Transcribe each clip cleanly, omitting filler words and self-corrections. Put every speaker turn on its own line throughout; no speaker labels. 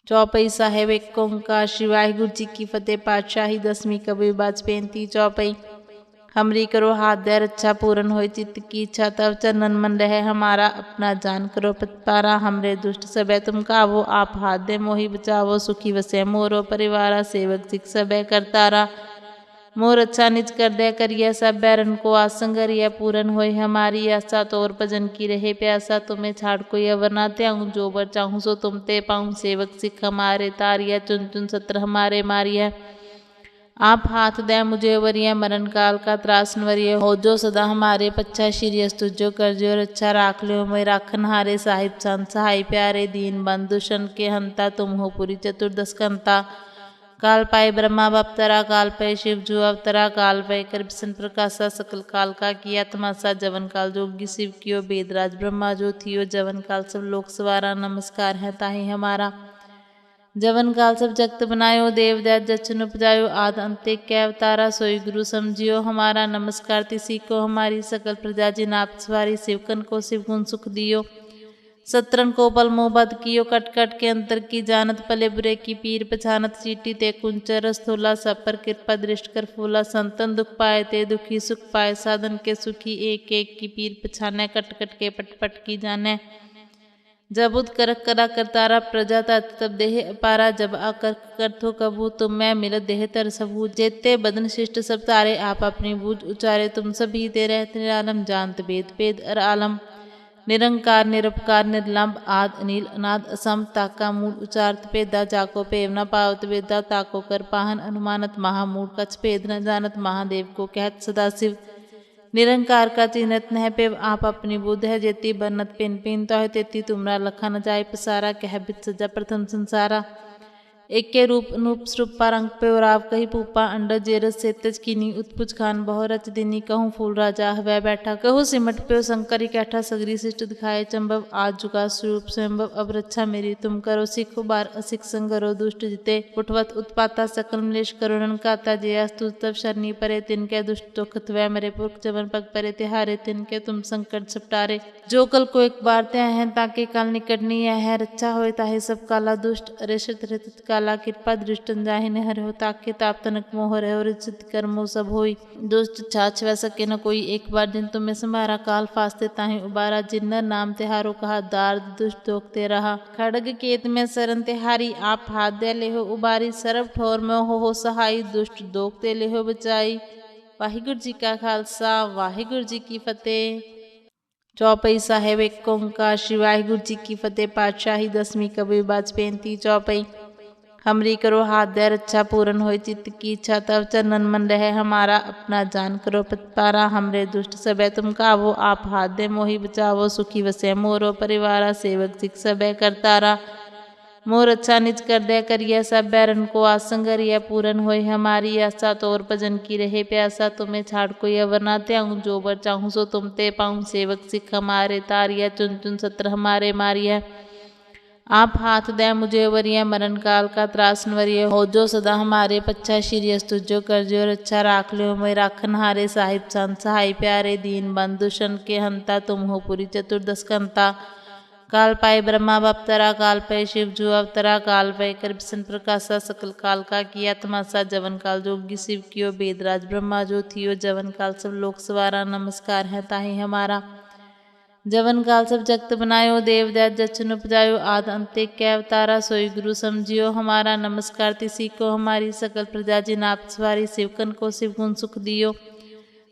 चौपाई साहेब एक ओंकार श्री वाहिगुरु जी की फतेह। पातशाही 10वीं कबीर बाज 35 चौपाई। हमरी करो हाथ दे रक्षा पूरन होय चित्त की इच्छा तब चरणन मन रहे हमारा अपना जान करो पतपारा। हमरे दुष्ट सबे तुम कावो आप हाथ दे मोहि बचावो। सुखी वसे मोरो परिवारा सेवक सिख सबे करतारा। मोर अच्छा निज कर दे करिए सब बैरन को आसंगरिया। पूरन होय हमारी आशा तोर भजन की रहे प्यासा। तुम्हें छाड़ कोई अवर ना त्याऊं जो बर चाहूं सो तुम ते पाऊं। सेवक सिख हमारे तारिया चुन चुन सत्र हमारे मारिया। आप हाथ दे मुझे वरिय मरण काल का त्रासन वरिय। हो जो सदा हमारे पच्छा श्री अस्तु जो कर जो रक्षा राख लो मैं राखन हारे। साहिब संत सहाय प्यारे दीन बंधु शन के हंता। तुम हो पुरी चतुर्दश कंता। काल पाए ब्रह्मा बप्तरा काल पे शिव जू अवतरा। काल पे कर बिसन प्रकाशा सकल काल का किया तमाशा। जवन काल जोगी शिव कियो वेदराज ब्रह्मा जो थियो। जवन काल सब लोक सवारा नमस्कार है ताहि हमारा। जवन काल सब जगत बनायो देव दैत जचन उपजायो। आद अंत एक कै अवतारा सोई गुरु समझियो हमारा। नमस्कार तिसी को हमारी सकल प्रजा जिन आप सवारी। शिवकन को शिव गुण सुख दियो सत्रन को पल मोह बद कियो। कट कट के अंतर की जानत पले बुरे की पीर पछानत। चीटी ते कुंचर स्थूला सब पर कृपा दृष्ट कर फूला। संतन दुख पाए ते दुखी सुख पाए। साधन के सुखी एक एक की पीर पछाने। कट कट के पट पट की जाने। जब उद करक करा करतारा प्रजा तब देह अपारा। जब आकर करथो कबू तुम मैं मिलत देह तर सबू। जेते बदन शिष्ट सब तारे आप अपनी बूझ उचारे। तुम सभी ते रहते निरालम जानत वेद वेद अर आलम। निरंकार निरपकार निर्लंब आद अनिल अनाद असम। ताका मूल उचारत पेदा जाको पेव न पावत वेदा। ताको कर पाहन अनुमानत महामूढ़ कछ भेद न जानत। महादेव को कहत सदा शिव निरंकार का चिन्हत नह पेव। आप अपनी बुद्ध है जेती बरनत पिन पिन तो है तेती। तुमरा लखा न जाय पसारा कह बित सजा प्रथम संसारा। एक के रूप अनूप स्वरूप पारंग पे राव कही पूपा। अंडर जेरस से तेज कीनी उत्पुज खान बहु रच दिनी। कहूँ फूल राजा वह बैठा कहूँ सिमट पे शंकरी कैठा। सगरी शिष्ट दिखाए चंबव आज जुगा स्वरूप स्वयंभव। अब रक्षा मेरी तुम करो सिख बार असिख संगरो। दुष्ट जिते उठवत उत्पाता सकल मलेश करुणन काता। जयास्तु तब शरणी परे तिनके दुष्ट दुखत वह मेरे पुरख जवन पग परे तिहारे। तिनके तुम संकट सपटारे जो कल को एक बार त्या है ताके काल निकट नहीं है। रक्षा होए ताहे सब काला दुष्ट अरे शत काला कृपा दृष्टन जाहिने हर हो। ताके ताप तनक मोह रहे और चित कर्मो सब होई। दुष्ट छाछ वह सके न कोई एक बार दिन तुम्हें समारा। काल फास्ते ताहि उबारा जिन्नर नाम तिहारो कहा। दार्द दुष्ट दोखते रहा खड़ग केत में सरन तिहारी। आप हाथ दे ले हो उबारी सरब ठोर में हो सहाई। दुष्ट दोखते ले हो बचाई। वाहिगुरु जी का खालसा वाहिगुरु जी की फतेह। चौपाई साहेब एक ओंकार श्री वाहिगुरु जी की फतेह। पातशाही 10वीं कबीर बाज 35 चौपाई। हमरी करो हाथ दे रक्षा पूरन होय चित्त की इच्छा तब चरणन मन रहे हमारा। अपना जान करो पतपारा। हमरे दुष्ट सबे तुम कावो आप हाथ दे मोहि बचावो। सुखी वसे मोरो परिवारा सेवक सिख सबे करतारा। मोर अच्छा निज कर दे करिए सब बैरन को आसंगरिया। पूरन होय हमारी आशा तोर भजन की रहे प्यासा। तुम्हें छाड़ कोई अवर ना त्याऊं जो बर चाहूं सो तुम ते पाऊं। सेवक सिख हमारे तारिया चुन चुन सत्र हमारे मारिया। आप हाथ दे मुझे वरिय मरण काल का त्रासन वरिय। हो जो सदा हमारे पच्छा श्री अस्तु जो कर जो रक्षा राख लो मैं राखन हारे। साहिब संत सहाय प्यारे दीन बंधु शन के हंता। तुम हो पुरी चतुर्दश कंता। काल पाए ब्रह्मा बप्तरा काल पे शिव जू अवतरा। काल पे कर बिसन प्रकाशा सकल काल का किया तमाशा। जवन काल जोगी शिव कियो वेदराज ब्रह्मा जो थियो। जवन काल सब लोक सवारा नमस्कार है ताहि हमारा। जवन काल सब जगत बनायो देव दैत जचन उपजायो। आद अंत एक कै अवतारा सोई गुरु समझियो हमारा। नमस्कार तिसी को हमारी सकल प्रजा जिन आप सवारी। शिवकन को शिव गुण सुख दियो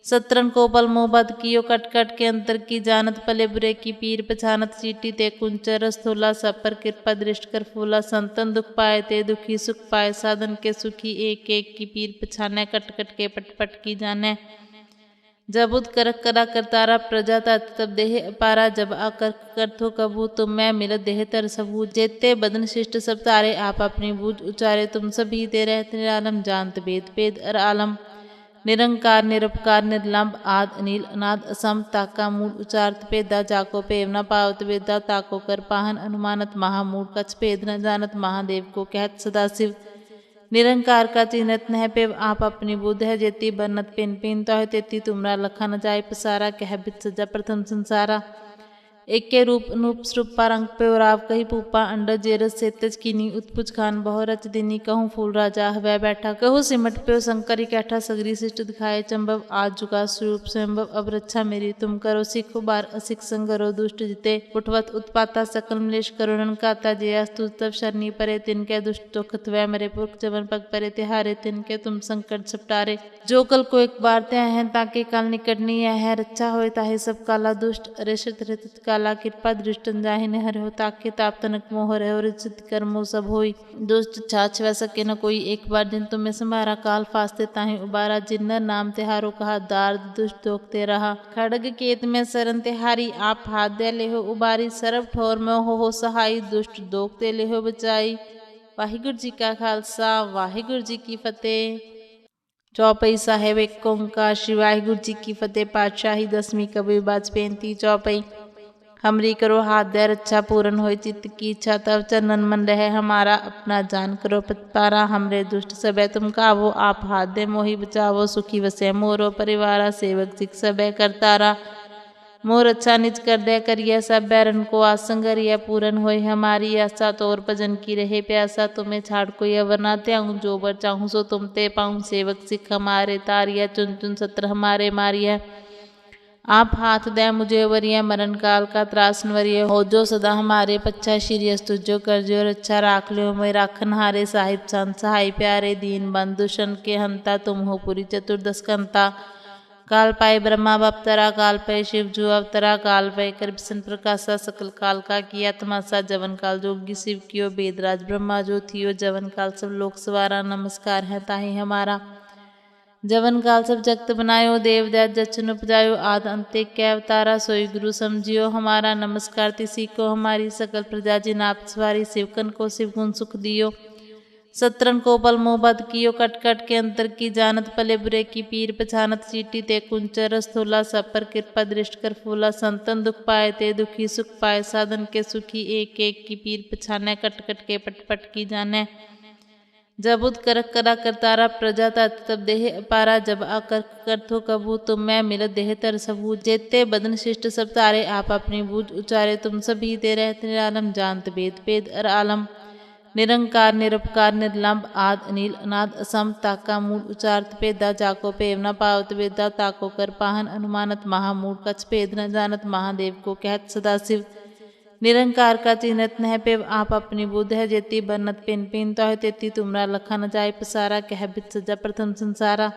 सत्रन को पल मोह बद कियो। कट कट के अंतर की जानत पले बुरे की पीर पछानत। चीटी ते कुंचर स्थूला सब पर कृपा दृष्ट कर फूला। संतन दुख पाए ते दुखी सुख पाए। साधन के सुखी एक एक की पीर पछाने। कट कट के पट पट की जाने। जब उद करक करा करतारा प्रजा तब देह अपारा। जब आकर करथो कबू तुम मैं मिलत देह तर सबू। जेते बदन शिष्ट सब तारे आप अपनी बूझ उचारे। तुम सभी ते रहते निरालम जानत वेद वेद अर आलम। निरंकार निरपकार निर्लंब आद अनिल अनाद असम। ताका मूल उचारत पेदा जाको पेव न पावत वेदा। ताको कर पाहन अनुमानत महामूढ़ कछ भेद न जानत। महादेव को कहत सदा शिव निरंकार का चिन्हत नह पेव। आप अपनी बुद्ध है जेती बरनत पिन पिन तो है तेती। तुमरा लखा न जाय पसारा कह बित सजा प्रथम संसारा। एक के रूप अनूप श्रुपा रंग पे उराव कही पूपा अंडर जेरस सेतज कीनी उत्पुज खान बहु रच दिनी कहूँ फूल राजा वह बैठा कहू सिमट पे शंकरी कैठा सगरी शिष्ट दिखाए चंबव आज जुगा स्वरूप स्वयंभव अब रक्षा मेरी तुम करो सिख बार असिख संगरो दुष्ट जिते उठवत उत्पाता सकल मलेश करुणन काता जयास्तु तब शरणी परे तिनके दुष्ट दुखत वह मरे पुरख जवन पग परे तिहारे तिनके तुम संकट सपटारे जो कल को एक बार त्या है ताके काल निकट नहीं है रक्षा होए ताहे सब काला दुष्ट अरेषित हृत काला कृपा दृष्टन जाहिने हर हो ताके ताप तनक मोह रहे और चित कर्मो सब होई दुष्ट छाछ वह सके न कोई एक बार दिन तुम्हें समारा काल फास्ते ताहि उबारा जिन्नर नाम तिहारो कहा दार्द दुष्ट दोखते रहा खड़ग केत में सरन तिहारी आप हाथ दे ले हो उबारी सरब ठोर में हो सहाई दुष्ट दोखते ले हो बचाई। वाहिगुरु जी का खालसा वाहिगुरु जी की फतेह। चौपई साहेब एक ओंकार श्री वाहिगुरु जी की फतेह। पातशाही 10वीं कबीर बाज 35 चौपई हमरी करो हाथ दे रक्षा पूरन होई चित्त की इच्छा तब चरणन मन रहे हमारा अपना जान करो पतपारा हमरे दुष्ट सबे तुम कावो आप हाथ दे मोहि बचावो सुखी वसे मोरो परिवारा सेवक सिख सबे करतारा मोर अच्छा निज कर दे करिया सब बैरन को आसंगरिया पूरन होए हमारी आशा तोर भजन की रहे प्यासा तुम्हें छाड़ कोई अवर ना त्याऊं जो बर चाहूं सो तुम ते पाऊं सेवक सिख हमारे तारिया चुन चुन सत्र हमारे मारिया आप हाथ दे मुझे वरिय मरण काल का त्रासन वरिय हो जो सदा हमारे पच्छा श्री अस्तुजो कर जो रक्षा राख लो मैं राखन हारे साहिब संत सहाय प्यारे दीन बंधुशन के हंता तुम हो पुरी चतुर्दश कंता काल पाए ब्रह्मा बपतरा काल पे शिव जु अवतरा काल पे कर बिसन प्रकाशा सकल काल का किया तमाशा जवन काल जोगी शिव कियो वेदराज ब्रह्मा जो थियो जवन काल सब लोक सवारा नमस्कार है ताहि हमारा जवन काल सब जगत बनायो देव दैत जचन उपजायो आद अंते कै अवतारा सोई गुरु समझियो हमारा नमस्कार तिसी को हमारी सकल प्रजा जिन आप सवारी शिवकन को शिव गुण सुख दियो सत्रन को पल मोहबद कियो कट कट के अंतर की जानत पले बुरे की पीर पछानत चीटी ते कुंचर स्थूला सब पर कृपा दृष्ट कर फूला संतन दुख पाए ते दुखी सुख पाए साधन के सुखी एक एक की पीर पछाने कट कट के पट पट की जाने जब उद करक करा करतारा प्रजा तब देह अपारा जब आकर करथो कबू तुम मैं मिलत देह तर सबू जेते बदन शिष्ट सब तारे आप अपनी बूझ उचारे तुम सभी दे रहते निरालम जानत वेद वेद अर आलम निरंकार निरपकार निर्लंब आद अनिल अनाद असम ताका मूल उचारत पेदा जाको पेव न पावत वेदा ताको कर पाहन अनुमानत महामूल कछ पेद न जानत महादेव को कहत सदाशिव निरंकार का चिन्हत नह पे आप अपनी बुद्ध है जेती बन्नत पिन पिन तो है तेती तुमरा लखा न जाय पसारा कह बित सजा प्रथम संसारा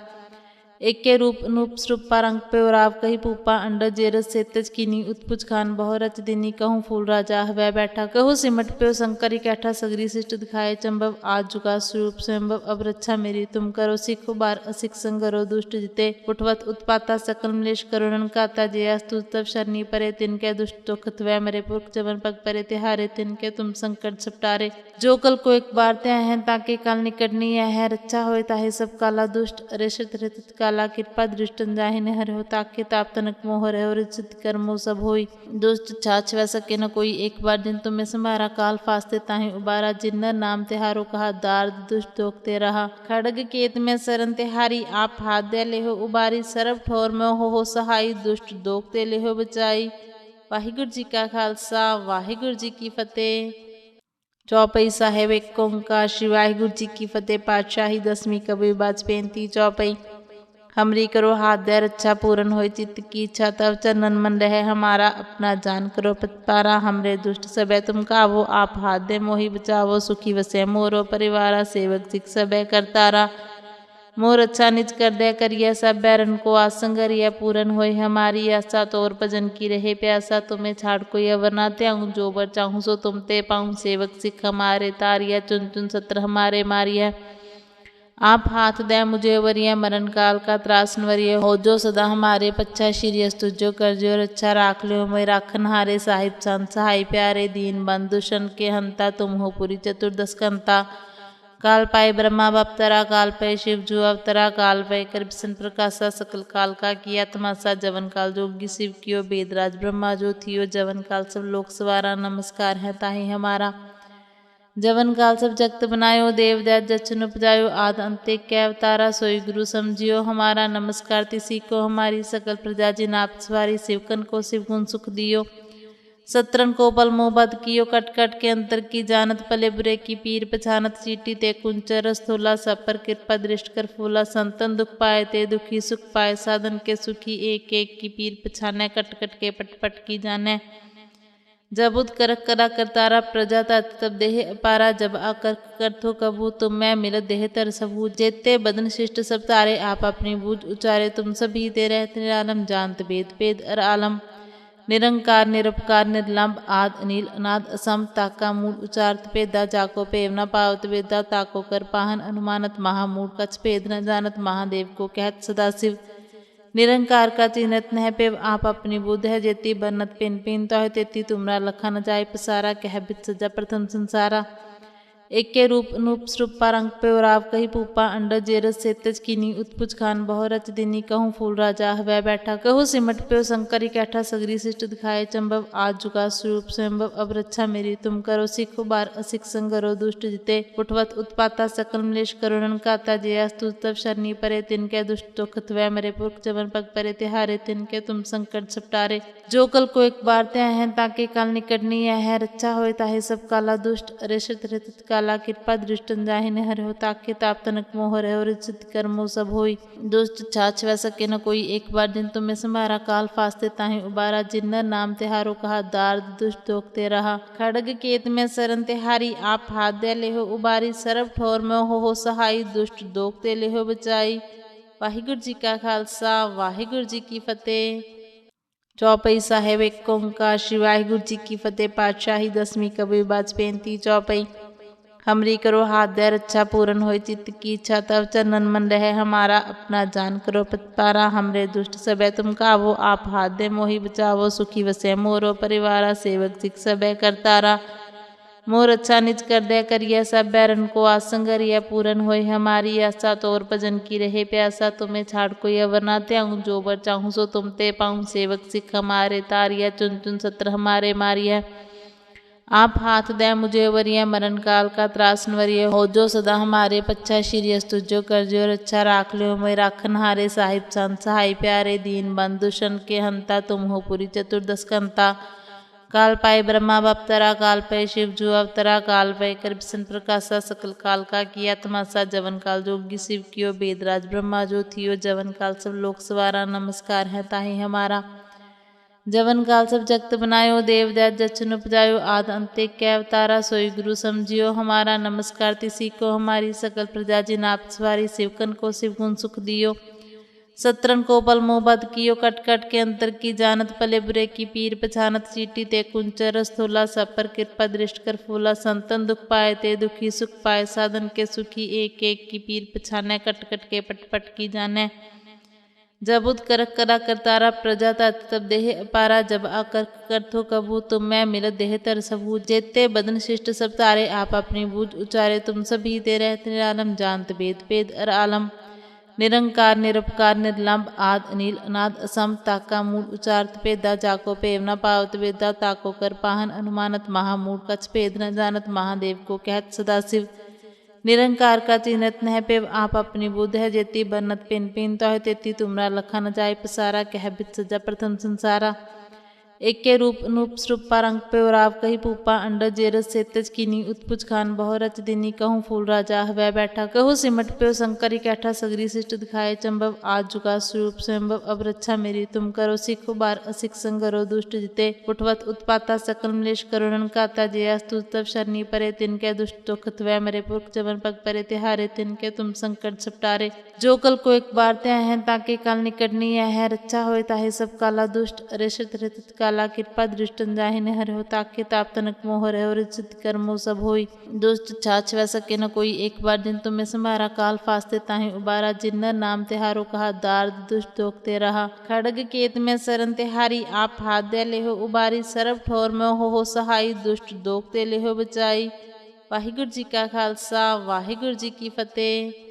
एक के रूप अनूप श्रुपा रंग पे उराव कही पूपा अंडर जेरस सेतज कीनी उत्पुज खान बहु रच दिनी कहूँ फूल राजा वह बैठा कहू सिमट पे शंकरी कैठा सगरी शिष्ट दिखाए चंबव आज जुगा स्वरूप स्वयंभव अब रक्षा मेरी तुम करो सिख बार असिख संगरो दुष्ट जिते उठवत उत्पाता सकल मलेश करुणन काता जयास्तु तब शरणी परे तिनके दुष्ट दुखत वह मरे पुरख जवन पग परे तिहारे तिनके तुम संकट सपटारे जो कल को एक बार त्या है ताके काल निकट नहीं है रक्षा होए ताहे सब काला दुष्ट अरेषित हृत काला कृपा दृष्टन जाहिने हर हो ताके ताप तनक मोह रहे और चित कर्मो सब होई दुष्ट छाछ वह सके न कोई एक बार दिन तुम्हें समारा काल फास्ते ताहि उबारा जिन्नर नाम तिहारो कहा दार्द दुष्ट दोखते रहा खड़ग केत में सरन तिहारी आप हाथ दे ले हो उबारी सरब ठोर में हो सहाई दुष्ट दोखते ले हो बचाई। वाहिगुरु जी का खालसा वाहिगुरु जी की फतेह। चौपई साहेब एक ओंकार श्री वाहिगुरु जी की फतेह। पातशाही 10वीं कबीर बाज 35 चौपई हमरी करो हाथ दे रक्षा पूरन होई चित्त की इच्छा तब चरणन मन रहे हमारा अपना जान करो पतपारा हमरे दुष्ट सबे तुम कावो आप हाथ दे मोहि बचावो सुखी वसे मोरो परिवारा सेवक सिख सबे करतारा मोर अच्छा निज कर दे करिया सब बैरन को आसंगरिया पूरन होए हमारी आशा तोर भजन की रहे प्यासा तुम्हें छाड़ कोई अवर ना त्याऊं जो बर चाहूं सो तुम ते पाऊं सेवक सिख हमारे तारिया चुन चुन सत्र हमारे मारिया आप हाथ दे मुझे वरिय मरण काल का त्रासन वरिय हो जो सदा हमारे पच्छा श्री अस्तुजो कर जो रक्षा राख लो मैं राखन हारे साहिब संत सहाय प्यारे दीन बंधुशन के हंता तुम हो पुरी चतुर्दश कंता काल पाए ब्रह्मा बपतरा काल पे शिव जु अवतरा काल पे कर बिसन प्रकाशा सकल काल का किया तमाशा जवन काल जोगी शिव कियो वेदराज ब्रह्मा जो थियो जवन काल सब लोक सवारा नमस्कार है ताहि हमारा जवन काल सब जगत बनायो देव दैत जचन उपजायो आद अंते कै अवतारा सोई गुरु समझियो हमारा नमस्कार तिसी को हमारी सकल प्रजा जिन आप सवारी शिवकन को शिव गुण सुख दियो सत्रन को पल मोह बद कियो कट कट के अंतर की जानत पले बुरे की पीर पछानत चीटी ते कुंचर स्थूला सब पर कृपा दृष्ट कर फूला संतन दुख पाए ते दुखी सुख पाए साधन के सुखी एक एक की पीर पछाने कट कट के पट पट की जाने जब उद करक करा करतारा प्रजा तब देह अपारा जब आकर करथो कबू तुम मैं मिलत देह तर सबू जेते बदन शिष्ट सब तारे आप अपनी बूझ उचारे तुम सभी दे रहते निरालम जानत वेद वेद अर आलम निरंकार निरपकार निर्लंब आद अनिल अनाद असम ताका मूल उचारत पेदा जाको पेव न पावत वेदा ताको कर पाहन अनुमानत महामूल कछ पेद न जानत महादेव को कहत सदाशिव निरंकार का चिन्हत नह पेव आप अपनी बुद्ध है जेती बरनत पिन पिन तो है तेती तुमरा लखा न जाय पसारा कह बित सजा प्रथम संसारा एक के रूप अनूप श्रुप पारंग पे राव कही पूपा अंडर जेरस से तेज कीनी उत्पुज खान बहु रच दिनी कहूँ फूल राजा वह बैठा कहूँ सिमट पे शंकरी कैठा सगरी शिष्ट दिखाए चंबव आज जुगा स्वरूप स्वयंभव अब रक्षा मेरी तुम करो सिख बार असिख संगरो दुष्ट जिते उठवत उत्पाता सकल मलेश करुणन काता जयास्तु तब शरणी परे तिनके दुष्ट दुखत वह मेरे पुरख जवन पग परे तिहारे तिनके तुम संकट सपटारे जो कल को एक बार त्या है ताके काल निकटनी है रक्षा होए ताहे सब काला दुष्ट अरेषित रित काला कृपा दृष्टन जाहिने हर हो ताके ताप तनक मोह रहे और चित कर्मो सब होई दुष्ट छाछ वह सके न कोई एक बार दिन तुम्हें समारा काल फास्ते ताहि उबारा जिन्नर नाम तिहारो कहा दार्द दुष्ट दोखते रहा खड़ग केत में सरन तिहारी आप हाथ दे ले हो उबारी सरब ठोर में हो सहाई दुष्ट दोखते ले हो बचाई। वाहिगुरु जी का खालसा वाहिगुरु जी की फतेह। चौपई साहेब एक ओंकार श्री वाहिगुरु जी की फतेह। पातशाही 10वीं कबीर बाज 35 चौपई हमरी करो हाथ दे रक्षा पूरन होई चित्त की इच्छा तब चरणन मन रहे हमारा अपना जान करो पतपारा हमरे दुष्ट सबे तुम कावो आप हाथ दे मोहि बचावो सुखी वसे मोरो परिवारा सेवक सिख सबे करतारा मोर अच्छा निज कर दे करिए सब बैरन को आसंगरिया पूरन होए हमारी आशा तोर भजन की रहे प्यासा तुम्हें छाड़ कोई अवर ना त्याऊं जो बर चाहूं सो तुम ते पाऊं सेवक सिख हमारे तारिया चुन चुन सत्र हमारे मारिया आप हाथ दे मुझे वरिय मरण काल का त्रासन वरिय हो जो सदा हमारे पच्छा श्री अस्तुजो कर जो रक्षा राख लो मैं राखन हारे साहिब संत सहाय प्यारे दीन बंधुशन के हंता तुम हो पुरी चतुर्दश कंता काल पाए ब्रह्मा बपतरा काल पे शिव जो अवतरा काल पे कर बिसन प्रकाशा सकल काल का किया तमाशा जवन काल जोगी शिव कियो वेदराज ब्रह्मा जो थियो जवन काल सब लोक सवारा नमस्कार है ताही हमारा जवन काल सब जगत बनायो देव दैत जचन उपजायो आद अंते कै अवतारा सोई गुरु समझियो हमारा नमस्कार तिसी को हमारी सकल प्रजा जिन आप सवारी शिवकन को शिव गुण सुख दियो सत्रन को पल मोह बद कियो कट कट के अंतर की जानत पले बुरे की पीर पछानत चीटी ते कुंचर स्थूला सब पर कृपा दृष्ट कर फूला संतन दुख पाए ते दुखी सुख पाए साधन के सुखी एक एक की पीर पछाने कट कट के पट पट की जाने जब उद करक करा करतारा प्रजा तब देह अपारा जब आकर करथो कबू तुम मैं मिलत देह तर सबू जेते बदन शिष्ट सब तारे आप अपनी बूझ उचारे तुम सभी दे रहते निरालम जानत वेद वेद अर आलम निरंकार निरपकार निर्लंब आद अनिल अनाद असम ताका मूल उचारत पेदा जाको पेव न पावत वेदा ताको कर पाहन अनुमानत महामूल कछ पेद न जानत महादेव को कहत सदाशिव निरंकार का चिन्हत नह पेव आप अपनी बुद्ध है जेती बरनत पिन पिन तो है तेती तुमरा लखा न जाय पसारा कह बित सजा प्रथम संसारा एक के रूप अनूप श्रुप पारंग पे राव कही पूपा अंडर जेरस से तेज कीनी उत्पुज खान बहु रच दिनी कहूँ फूल राजा वह बैठा कहूँ सिमट पे शंकरी कैठा सगरी शिष्ट दिखाए चंबव आज जुगा स्वरूप स्वयंभव अब रक्षा मेरी तुम करो सिख बार असिख संगरो दुष्ट जिते उठवत उत्पाता सकल मलेश करुणन काता जयास्तु तब शरणी परे तिनके दुष्ट दुखत वह मेरे पुरख जवन पग परे तिहारे तिनके तुम संकट सपटारे जो कल को एक बार त्या है ताके काल निकटनी है रक्षा होए ताहे सब काला दुष्ट अरेषित रित काला कृपा दृष्टन जाहिने हर हो ताके ताप तनक मोह रहे और चित कर्मो सब होई दुष्ट छाछ वह सके न कोई एक बार दिन तुम्हें समारा काल फास्ते ताहि उबारा जिन्नर नाम तिहारो कहा दार्द दुष्ट दोखते रहा खड़ग केत में सरन तिहारी आप हाथ दे ले हो उबारी सरब ठोर में हो सहाई दुष्ट दोखते ले हो बचाई। वाहिगुरु जी का खालसा वाहिगुरु जी की फतेह।